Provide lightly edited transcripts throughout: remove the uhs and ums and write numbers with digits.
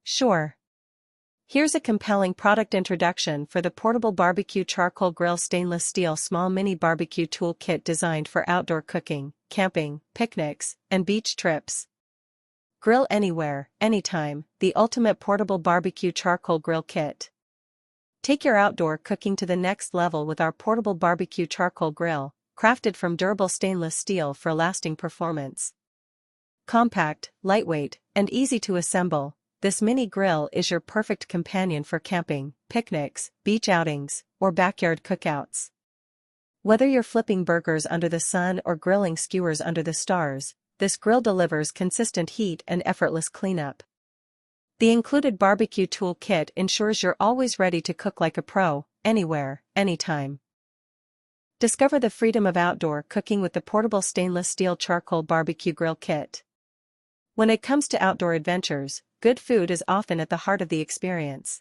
Sure. Here's a compelling product introduction for the portable barbecue charcoal grill stainless steel small mini barbecue tool kit designed for outdoor cooking, camping, picnics, and beach trips. Grill anywhere, anytime, the ultimate portable barbecue charcoal grill kit. Take your outdoor cooking to the next level with our portable barbecue charcoal grill, crafted from durable stainless steel for lasting performance. Compact, lightweight, and easy to assemble, this mini grill is your perfect companion for camping, picnics, beach outings, or backyard cookouts. Whether you're flipping burgers under the sun or grilling skewers under the stars, this grill delivers consistent heat and effortless cleanup. The included barbecue tool kit ensures you're always ready to cook like a pro, anywhere, anytime. Discover the freedom of outdoor cooking with the portable stainless steel charcoal barbecue grill kit. When it comes to outdoor adventures, good food is often at the heart of the experience.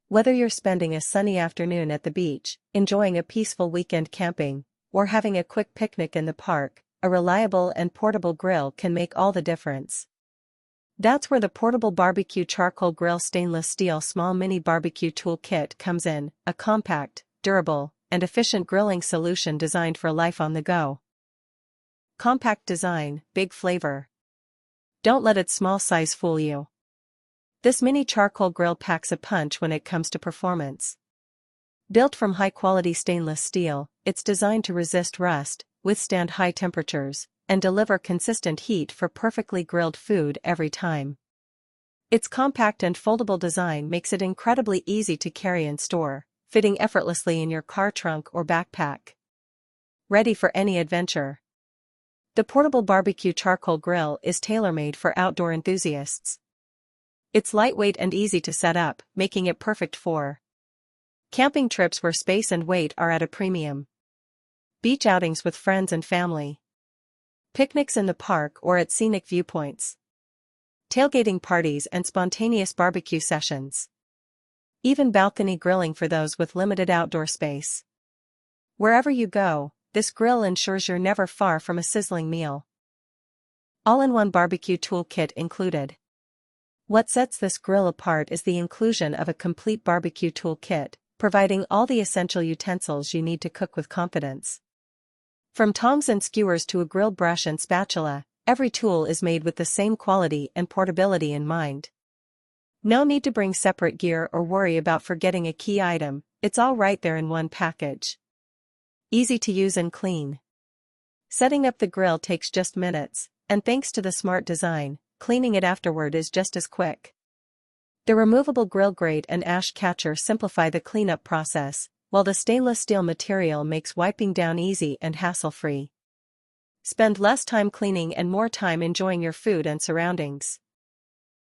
Whether you're spending a sunny afternoon at the beach, enjoying a peaceful weekend camping, or having a quick picnic in the park, a reliable and portable grill can make all the difference. That's where the portable barbecue charcoal grill stainless steel small mini barbecue tool kit comes in, a compact, durable, and efficient grilling solution designed for life on the go. Compact design, big flavor. Don't let its small size fool you. This mini charcoal grill packs a punch when it comes to performance. Built from high-quality stainless steel, it's designed to resist rust, withstand high temperatures, and deliver consistent heat for perfectly grilled food every time. Its compact and foldable design makes it incredibly easy to carry and store, fitting effortlessly in your car trunk or backpack. Ready for any adventure. The portable barbecue charcoal grill is tailor-made for outdoor enthusiasts. It's lightweight and easy to set up, making it perfect for camping trips where space and weight are at a premium, beach outings with friends and family, picnics in the park or at scenic viewpoints, tailgating parties and spontaneous barbecue sessions, even balcony grilling for those with limited outdoor space. Wherever you go, this grill ensures you're never far from a sizzling meal. All-in-one barbecue tool kit included. What sets this grill apart is the inclusion of a complete barbecue tool kit, providing all the essential utensils you need to cook with confidence. From tongs and skewers to a grill brush and spatula, every tool is made with the same quality and portability in mind. No need to bring separate gear or worry about forgetting a key item, it's all right there in one package. Easy to use and clean. Setting up the grill takes just minutes, and thanks to the smart design, cleaning it afterward is just as quick. The removable grill grate and ash catcher simplify the cleanup process, while the stainless steel material makes wiping down easy and hassle-free. Spend less time cleaning and more time enjoying your food and surroundings.